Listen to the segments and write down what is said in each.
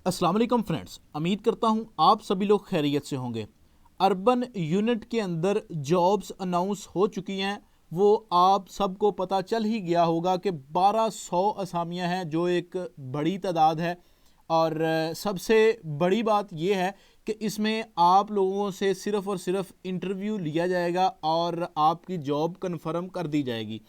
अस्सलाम वालेकुम फ्रेंड्स, उम्मीद करता हूँ आप सभी लोग खैरियत से होंगे। अर्बन यूनिट के अंदर जॉब्स अनाउंस हो चुकी हैं। वो आप सबको पता चल ही गया होगा कि 1200 असामियाँ हैं, जो एक बड़ी तादाद है। और सबसे बड़ी बात यह है कि इसमें आप लोगों से सिर्फ़ और सिर्फ इंटरव्यू लिया जाएगा और आपकी जॉब कन्फर्म कर दी जाएगी।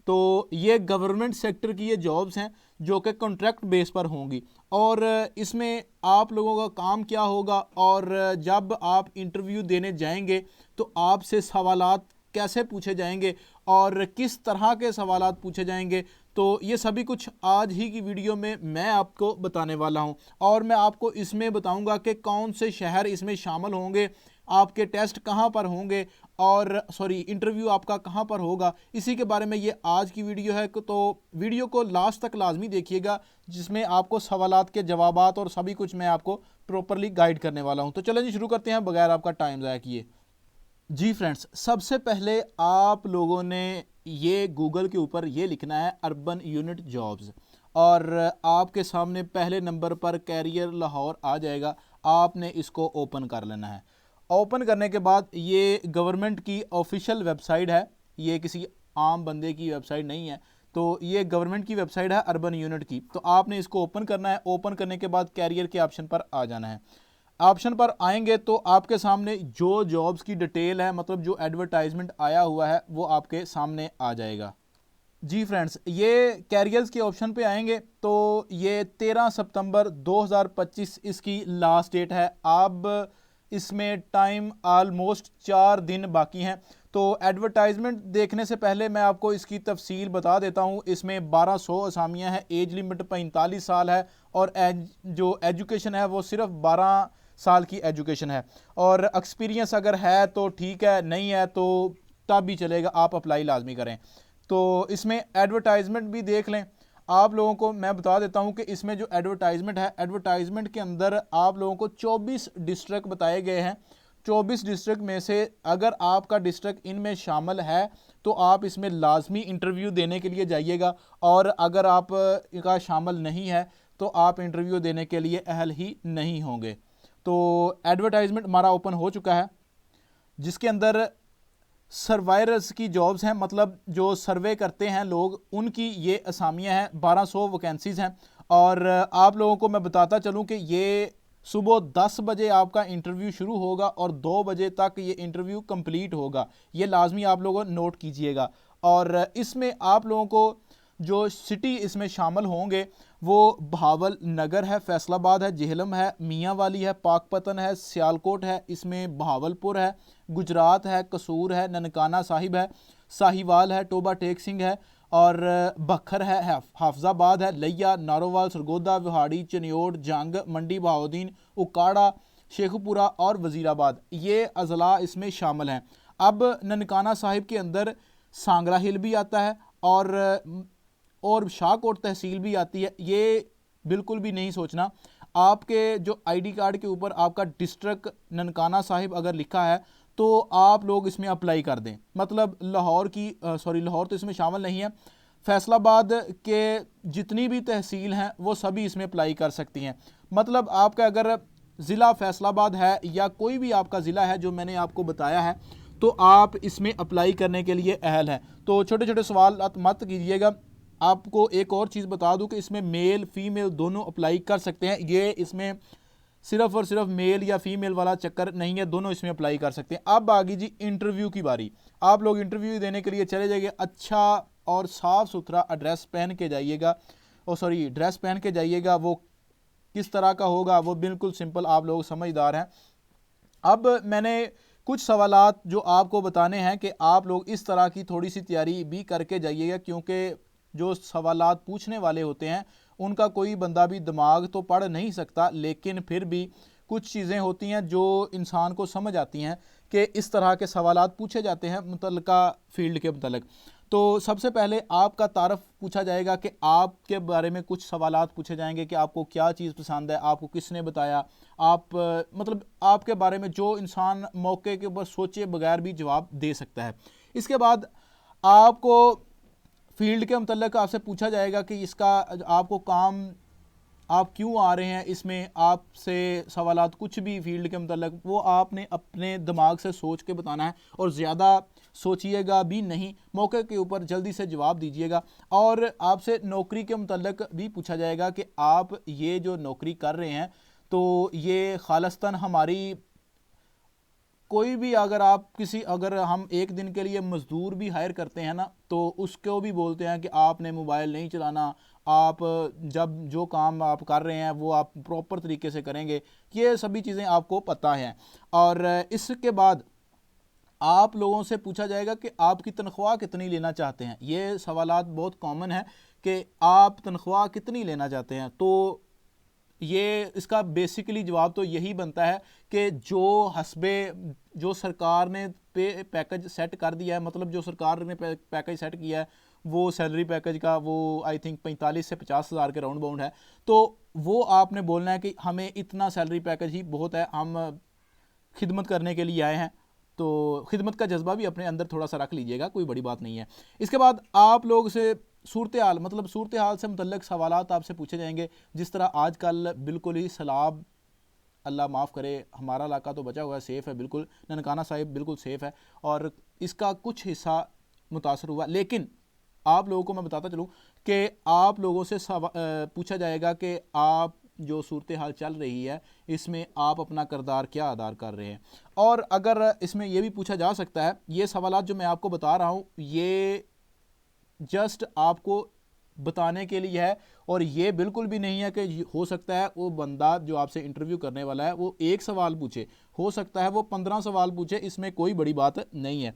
तो ये गवर्नमेंट सेक्टर की ये जॉब्स हैं जो कि कॉन्ट्रैक्ट बेस पर होंगी। और इसमें आप लोगों का काम क्या होगा, और जब आप इंटरव्यू देने जाएंगे तो आपसे सवालात कैसे पूछे जाएंगे और किस तरह के सवालात पूछे जाएंगे, तो ये सभी कुछ आज ही की वीडियो में मैं आपको बताने वाला हूं। और मैं आपको इसमें बताऊंगा कि कौन से शहर इसमें शामिल होंगे, आपके टेस्ट कहां पर होंगे और इंटरव्यू आपका कहां पर होगा। इसी के बारे में ये आज की वीडियो है। तो वीडियो को लास्ट तक लाजमी देखिएगा, जिसमें आपको सवालात के जवाबात और सभी कुछ मैं आपको प्रॉपरली गाइड करने वाला हूं। तो चलें जी, शुरू करते हैं बगैर आपका टाइम ज़ाया किए। जी फ्रेंड्स, सबसे पहले आप लोगों ने ये गूगल के ऊपर ये लिखना है अर्बन यूनिट जॉब्स, और आपके सामने पहले नंबर पर कैरियर लाहौर आ जाएगा। आपने इसको ओपन कर लेना है। ओपन करने के बाद ये गवर्नमेंट की ऑफिशियल वेबसाइट है, ये किसी आम बंदे की वेबसाइट नहीं है। तो ये गवर्नमेंट की वेबसाइट है अर्बन यूनिट की। तो आपने इसको ओपन करना है। ओपन करने के बाद कैरियर के ऑप्शन पर आ जाना है। ऑप्शन पर आएंगे तो आपके सामने जो जॉब्स की डिटेल है, मतलब जो एडवर्टाइजमेंट आया हुआ है, वो आपके सामने आ जाएगा। जी फ्रेंड्स, ये कैरियर्स के ऑप्शन पे आएंगे तो ये 13 सितंबर 2025 इसकी लास्ट डेट है। अब इसमें टाइम ऑलमोस्ट 4 दिन बाकी हैं। तो एडवर्टाइजमेंट देखने से पहले मैं आपको इसकी तफसील बता देता हूँ। इसमें 1200 असामियाँ हैं, एज लिमिट 45 साल है, और जो एजुकेशन है वो सिर्फ 12 साल की एजुकेशन है। और एक्सपीरियंस अगर है तो ठीक है, नहीं है तो तब भी चलेगा, आप अप्लाई लाजमी करें। तो इसमें एडवर्टाइजमेंट भी देख लें। आप लोगों को मैं बता देता हूं कि इसमें जो एडवर्टाइजमेंट है, एडवर्टाइजमेंट के अंदर आप लोगों को 24 डिस्ट्रिक्ट बताए गए हैं। 24 डिस्ट्रिक्ट में से अगर आपका डिस्ट्रिक्ट इनमें शामिल है तो आप इसमें लाजमी इंटरव्यू देने के लिए जाइएगा, और अगर आप का शामिल नहीं है तो आप इंटरव्यू देने के लिए अहल ही नहीं होंगे। तो एडवर्टाइजमेंट हमारा ओपन हो चुका है, जिसके अंदर सर्वायरर्स की जॉब्स हैं, मतलब जो सर्वे करते हैं लोग, उनकी ये असामियां हैं। 1200 वैकेंसीज़ हैं। और आप लोगों को मैं बताता चलूं कि ये सुबह 10 बजे आपका इंटरव्यू शुरू होगा और 2 बजे तक ये इंटरव्यू कंप्लीट होगा। ये लाजमी आप लोगों नोट कीजिएगा। और इसमें आप लोगों को जो सिटी इसमें शामिल होंगे वो बहावल नगर है, फैसलाबाद है, जेहलम है, मियाँ वाली है, पाकपतन है, सियालकोट है, इसमें बहावलपुर है, गुजरात है, कसूर है, ननकाना साहिब है, साहिवाल है, टोबा टेक सिंह है, और बखर है, हाफजाबाद है, लिया, नारोवाल, सरगोदा, विहाड़ी, चनियोट, जंग, मंडी बहाउद्दीन, उकाड़ा, शेखुपुरा और वजीराबाद, ये अजला इसमें शामिल हैं। अब ननकाना साहिब के अंदर सांगरा हिल भी आता है और शाहकोट तहसील भी आती है। ये बिल्कुल भी नहीं सोचना, आपके जो आईडी कार्ड के ऊपर आपका डिस्ट्रिक्ट ननकाना साहिब अगर लिखा है तो आप लोग इसमें अप्लाई कर दें। मतलब लाहौर लाहौर तो इसमें शामिल नहीं है। फैसलाबाद के जितनी भी तहसील हैं वो सभी इसमें अप्लाई कर सकती हैं। मतलब आपका अगर ज़िला फैसलाबाद है या कोई भी आपका ज़िला है जो मैंने आपको बताया है, तो आप इसमें अप्लाई करने के लिए अहल हैं। तो छोटे छोटे सवाल मत कीजिएगा। आपको एक और चीज़ बता दूं कि इसमें मेल फीमेल दोनों अप्लाई कर सकते हैं। ये इसमें सिर्फ और सिर्फ मेल या फीमेल वाला चक्कर नहीं है, दोनों इसमें अप्लाई कर सकते हैं। अब आ गई जी इंटरव्यू की बारी। आप लोग इंटरव्यू देने के लिए चले जाइए। अच्छा और साफ़ सुथरा ड्रेस पहन के जाइएगा, ड्रेस पहन के जाइएगा। वो किस तरह का होगा, वो बिल्कुल सिंपल, आप लोग समझदार हैं। अब मैंने कुछ सवालात जो आपको बताने हैं कि आप लोग इस तरह की थोड़ी सी तैयारी भी करके जाइएगा, क्योंकि जो सवालात पूछने वाले होते हैं उनका कोई बंदा भी दिमाग तो पढ़ नहीं सकता, लेकिन फिर भी कुछ चीज़ें होती हैं जो इंसान को समझ आती हैं कि इस तरह के सवालात पूछे जाते हैं मुतल्लिका फील्ड के मुतल्लिक। तो सबसे पहले आपका तारफ़ पूछा जाएगा कि आपके बारे में कुछ सवालात पूछे जाएंगे कि आपको क्या चीज़ पसंद है, आपको किसने बताया, आप मतलब आपके बारे में जो इंसान मौके के ऊपर सोचे बगैर भी जवाब दे सकता है। इसके बाद आपको फील्ड के मतलब आपसे पूछा जाएगा कि इसका आपको काम आप क्यों आ रहे हैं, इसमें आपसे सवालात कुछ भी फील्ड के मतलब वो आपने अपने दिमाग से सोच के बताना है और ज़्यादा सोचिएगा भी नहीं, मौके के ऊपर जल्दी से जवाब दीजिएगा। और आपसे नौकरी के मतलब भी पूछा जाएगा कि आप ये जो नौकरी कर रहे हैं तो ये खालिस्तान हमारी, कोई भी अगर आप किसी, अगर हम एक दिन के लिए मज़दूर भी हायर करते हैं ना तो उसको भी बोलते हैं कि आपने मोबाइल नहीं चलाना, आप जब जो काम आप कर रहे हैं वो आप प्रॉपर तरीके से करेंगे, ये सभी चीज़ें आपको पता हैं। और इसके बाद आप लोगों से पूछा जाएगा कि आपकी तनख्वाह कितनी लेना चाहते हैं। ये सवालात बहुत कॉमन है कि आप तनख्वाह कितनी लेना चाहते हैं। तो ये इसका बेसिकली जवाब तो यही बनता है कि जो हस्बे जो सरकार ने पैकेज सेट कर दिया है, मतलब जो सरकार ने पैकेज सेट किया है वो सैलरी पैकेज का वो आई थिंक 45 से 50 हज़ार के राउंड बाउंड है, तो वो आपने बोलना है कि हमें इतना सैलरी पैकेज ही बहुत है, हम खिदमत करने के लिए आए हैं। तो खिदमत का जज्बा भी अपने अंदर थोड़ा सा रख लीजिएगा, कोई बड़ी बात नहीं है। इसके बाद आप लोग से सूरत हाल, मतलब सूरत हाल से मुतल्लिक सवालात आपसे पूछे जाएंगे, जिस तरह आजकल बिल्कुल ही सैलाब, अल्लाह माफ़ करे, हमारा इलाका तो बचा हुआ है, सेफ़ है बिल्कुल, ननकाना साहिब बिल्कुल सेफ़ है और इसका कुछ हिस्सा मुतासर हुआ, लेकिन आप लोगों को मैं बताता चलूँ कि आप लोगों से पूछा जाएगा कि आप जो सूरत हाल चल रही है इसमें आप अपना किरदार क्या अदा कर रहे हैं। और अगर इसमें यह भी पूछा जा सकता है, ये सवालात जो मैं आपको बता रहा हूँ ये जस्ट आपको बताने के लिए है, और ये बिल्कुल भी नहीं है कि हो सकता है वो बंदा जो आपसे इंटरव्यू करने वाला है वो एक सवाल पूछे, हो सकता है वो 15 सवाल पूछे, इसमें कोई बड़ी बात नहीं है।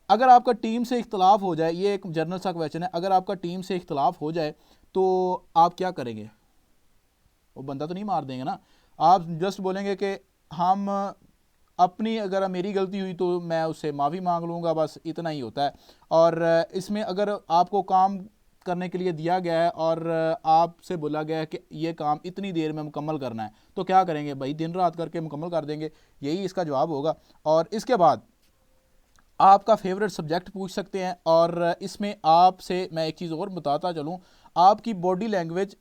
अगर आपका टीम से इख्तलाफ हो जाए, ये एक जनरल सा क्वेश्चन है, अगर आपका टीम से इख्तलाफ हो जाए तो आप क्या करेंगे? वो बंदा तो नहीं मार देंगे ना, आप जस्ट बोलेंगे कि हम अपनी, अगर मेरी गलती हुई तो मैं उससे माफ़ी मांग लूँगा, बस इतना ही होता है। और इसमें अगर आपको काम करने के लिए दिया गया है और आपसे बोला गया है कि ये काम इतनी देर में मुकम्मल करना है, तो क्या करेंगे भाई? दिन रात करके मुकम्मल कर देंगे, यही इसका जवाब होगा। और इसके बाद आपका फेवरेट सब्जेक्ट पूछ सकते हैं, और इसमें आपसे मैं एक चीज़ और बताता चलूँ, आपकी बॉडी लैंग्वेज,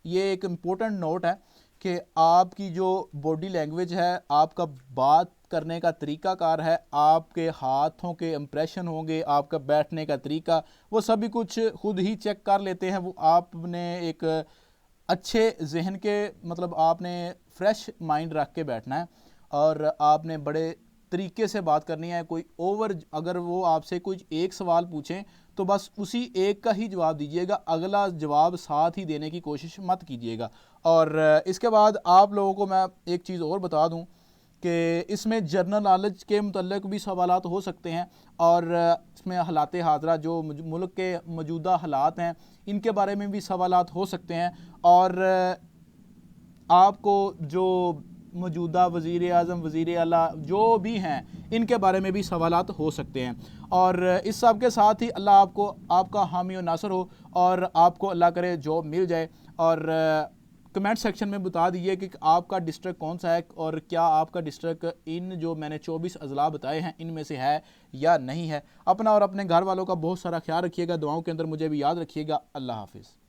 ये एक इम्पोर्टेंट नोट है कि आपकी जो बॉडी लैंग्वेज है, आपका बात करने का तरीक़ाकार है, आपके हाथों के इम्प्रेशन होंगे, आपका बैठने का तरीका, वो सभी कुछ खुद ही चेक कर लेते हैं। वो आपने एक अच्छे जहन के, मतलब आपने फ्रेश माइंड रख के बैठना है और आपने बड़े तरीके से बात करनी है। कोई ओवर, अगर वो आपसे कुछ एक सवाल पूछें तो बस उसी एक का ही जवाब दीजिएगा, अगला जवाब साथ ही देने की कोशिश मत कीजिएगा। और इसके बाद आप लोगों को मैं एक चीज़ और बता दूं कि इसमें जर्नल नॉलेज के मुतल्लिक भी सवालात हो सकते हैं, और इसमें हालात हाज़रा जो मुल्क के मौजूदा हालात हैं इनके बारे में भी सवालात हो सकते हैं, और आपको जो मौजूदा वज़ीर आज़म, वज़ीर आला जो भी हैं इनके बारे में भी सवालात हो सकते हैं। और इस सब के साथ ही अल्लाह आपको, आपका हामी और नासर हो, और आपको अल्लाह करे जॉब मिल जाए। और कमेंट सेक्शन में बता दीजिए कि आपका डिस्ट्रिक्ट कौन सा है, और क्या आपका डिस्ट्रिक्ट इन जो मैंने 24 अजला बताए हैं इनमें से है या नहीं है। अपना और अपने घर वालों का बहुत सारा ख्याल रखिएगा, दुआओं के अंदर मुझे भी याद रखिएगा। अल्लाह हाफिज़।